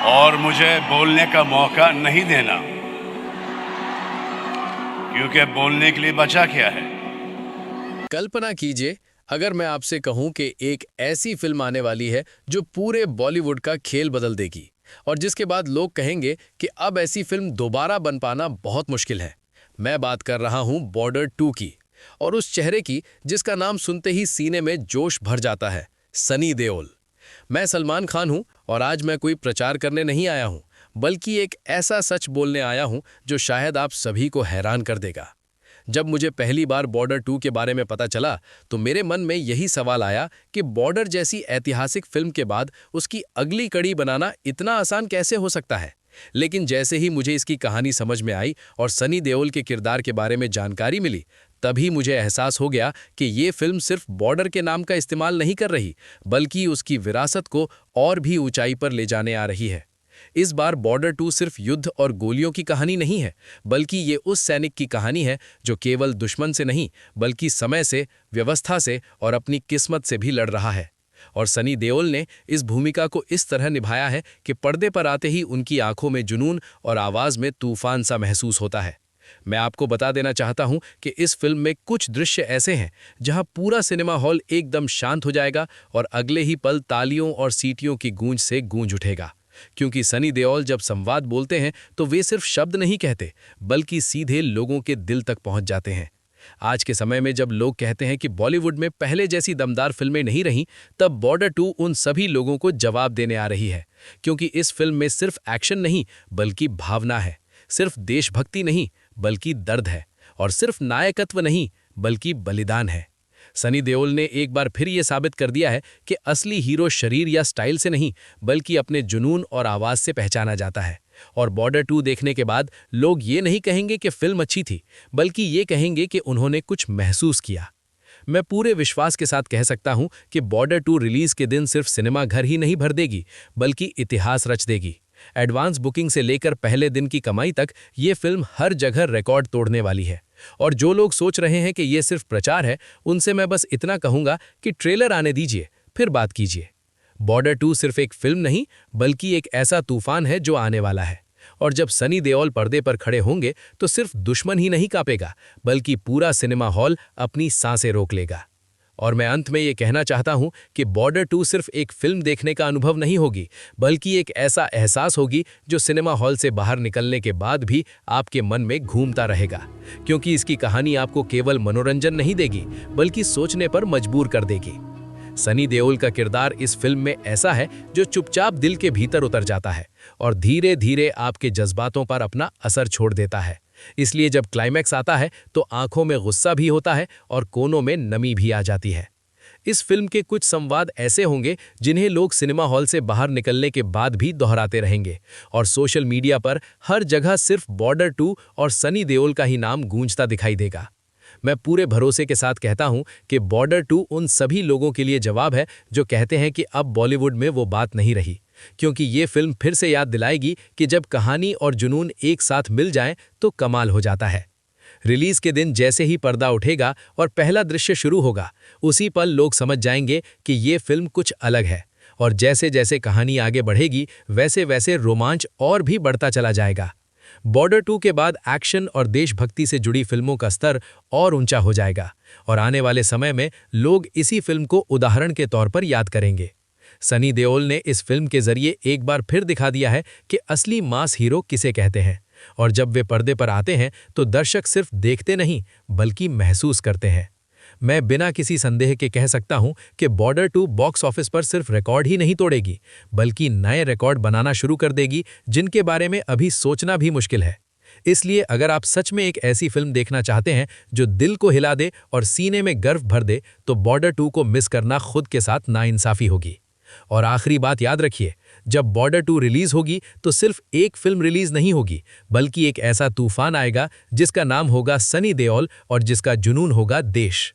और मुझे बोलने का मौका नहीं देना, क्योंकि बोलने के लिए बचा क्या है। कल्पना कीजिए अगर मैं आपसे कहूं कि एक ऐसी फिल्म आने वाली है जो पूरे बॉलीवुड का खेल बदल देगी और जिसके बाद लोग कहेंगे कि अब ऐसी फिल्म दोबारा बन पाना बहुत मुश्किल है। मैं बात कर रहा हूं बॉर्डर 2 की, और उस चेहरे की जिसका नाम सुनते ही सीने में जोश भर जाता है, सनी देओल। मैं सलमान खान हूं और आज मैं कोई प्रचार करने नहीं आया हूं, बल्कि एक ऐसा सच बोलने आया हूं जो शायद आप सभी को हैरान कर देगा। जब मुझे पहली बार बॉर्डर 2 के बारे में पता चला तो मेरे मन में यही सवाल आया कि बॉर्डर जैसी ऐतिहासिक फिल्म के बाद उसकी अगली कड़ी बनाना इतना आसान कैसे हो सकता है। लेकिन जैसे ही मुझे इसकी कहानी समझ में आई और सनी देओल के किरदार के बारे में जानकारी मिली, तभी मुझे एहसास हो गया कि ये फिल्म सिर्फ बॉर्डर के नाम का इस्तेमाल नहीं कर रही, बल्कि उसकी विरासत को और भी ऊंचाई पर ले जाने आ रही है। इस बार बॉर्डर 2 सिर्फ युद्ध और गोलियों की कहानी नहीं है, बल्कि ये उस सैनिक की कहानी है जो केवल दुश्मन से नहीं, बल्कि समय से, व्यवस्था से और अपनी किस्मत से भी लड़ रहा है। और सनी देओल ने इस भूमिका को इस तरह निभाया है कि पर्दे पर आते ही उनकी आंखों में जुनून और आवाज में तूफान सा महसूस होता है। मैं आपको बता देना चाहता हूं कि इस फिल्म में कुछ दृश्य ऐसे हैं जहां पूरा सिनेमा हॉल एकदम शांत हो जाएगा और अगले ही पल तालियों और सीटियों की गूंज से गूंज उठेगा। क्योंकि सनी देओल जब संवाद बोलते हैं तो वे सिर्फ शब्द नहीं कहते, बल्कि सीधे लोगों के दिल तक पहुंच जाते हैं। आज के समय में जब लोग कहते हैं कि बॉलीवुड में पहले जैसी दमदार फिल्में नहीं रहीं, तब बॉर्डर 2 उन सभी लोगों को जवाब देने आ रही है। क्योंकि इस फिल्म में सिर्फ एक्शन नहीं, बल्कि भावना है। सिर्फ देशभक्ति नहीं, बल्कि दर्द है। और सिर्फ नायकत्व नहीं, बल्कि बलिदान है। सनी देओल ने एक बार फिर ये साबित कर दिया है कि असली हीरो शरीर या स्टाइल से नहीं, बल्कि अपने जुनून और आवाज से पहचाना जाता है। और बॉर्डर 2 देखने के बाद लोग ये नहीं कहेंगे कि फिल्म अच्छी थी, बल्कि ये कहेंगे कि उन्होंने कुछ महसूस किया। मैं पूरे विश्वास के साथ कह सकता हूं कि बॉर्डर 2 रिलीज के दिन सिर्फ सिनेमा घर ही नहीं भर देगी, बल्कि इतिहास रच देगी। एडवांस बुकिंग से लेकर पहले दिन की कमाई तक ये फिल्म हर जगह रिकॉर्ड तोड़ने वाली है। और जो लोग सोच रहे हैं कि ये सिर्फ प्रचार है, उनसे मैं बस इतना कहूंगा कि ट्रेलर आने दीजिए, फिर बात कीजिए। बॉर्डर 2 सिर्फ एक फिल्म नहीं, बल्कि एक ऐसा तूफान है जो आने वाला है। और जब सनी देओल पर्दे पर खड़े होंगे तो सिर्फ दुश्मन ही नहीं कांपेगा, बल्कि पूरा सिनेमा हॉल अपनी सांसें रोक लेगा। और मैं अंत में ये कहना चाहता हूं कि बॉर्डर 2 सिर्फ एक फिल्म देखने का अनुभव नहीं होगी, बल्कि एक ऐसा एहसास होगी जो सिनेमा हॉल से बाहर निकलने के बाद भी आपके मन में घूमता रहेगा। क्योंकि इसकी कहानी आपको केवल मनोरंजन नहीं देगी, बल्कि सोचने पर मजबूर कर देगी। सनी देओल का किरदार इस फिल्म में ऐसा है जो चुपचाप दिल के भीतर उतर जाता है और धीरे धीरे आपके जज्बातों पर अपना असर छोड़ देता है। इसलिए जब क्लाइमैक्स आता है तो आंखों में गुस्सा भी होता है और कोनों में नमी भी आ जाती है। इस फिल्म के कुछ संवाद ऐसे होंगे जिन्हें लोग सिनेमा हॉल से बाहर निकलने के बाद भी दोहराते रहेंगे, और सोशल मीडिया पर हर जगह सिर्फ बॉर्डर 2 और सनी देओल का ही नाम गूंजता दिखाई देगा। मैं पूरे भरोसे के साथ कहता हूं कि बॉर्डर 2 उन सभी लोगों के लिए जवाब है जो कहते हैं कि अब बॉलीवुड में वो बात नहीं रही। क्योंकि ये फिल्म फिर से याद दिलाएगी कि जब कहानी और जुनून एक साथ मिल जाएं तो कमाल हो जाता है। रिलीज के दिन जैसे ही पर्दा उठेगा और पहला दृश्य शुरू होगा, उसी पल लोग समझ जाएंगे कि ये फिल्म कुछ अलग है। और जैसे जैसे कहानी आगे बढ़ेगी, वैसे वैसे रोमांच और भी बढ़ता चला जाएगा। बॉर्डर 2 के बाद एक्शन और देशभक्ति से जुड़ी फिल्मों का स्तर और ऊंचा हो जाएगा, और आने वाले समय में लोग इसी फिल्म को उदाहरण के तौर पर याद करेंगे। सनी देओल ने इस फिल्म के जरिए एक बार फिर दिखा दिया है कि असली मास हीरो किसे कहते हैं, और जब वे पर्दे पर आते हैं तो दर्शक सिर्फ देखते नहीं, बल्कि महसूस करते हैं। मैं बिना किसी संदेह के कह सकता हूं कि बॉर्डर 2 बॉक्स ऑफिस पर सिर्फ रिकॉर्ड ही नहीं तोड़ेगी, बल्कि नए रिकॉर्ड बनाना शुरू कर देगी जिनके बारे में अभी सोचना भी मुश्किल है। इसलिए अगर आप सच में एक ऐसी फिल्म देखना चाहते हैं जो दिल को हिला दे और सीने में गर्व भर दे, तो बॉर्डर 2 को मिस करना खुद के साथ नाइंसाफी होगी। और आखिरी बात याद रखिए, जब बॉर्डर 2 रिलीज होगी तो सिर्फ एक फिल्म रिलीज नहीं होगी, बल्कि एक ऐसा तूफान आएगा जिसका नाम होगा सनी देओल और जिसका जुनून होगा देश।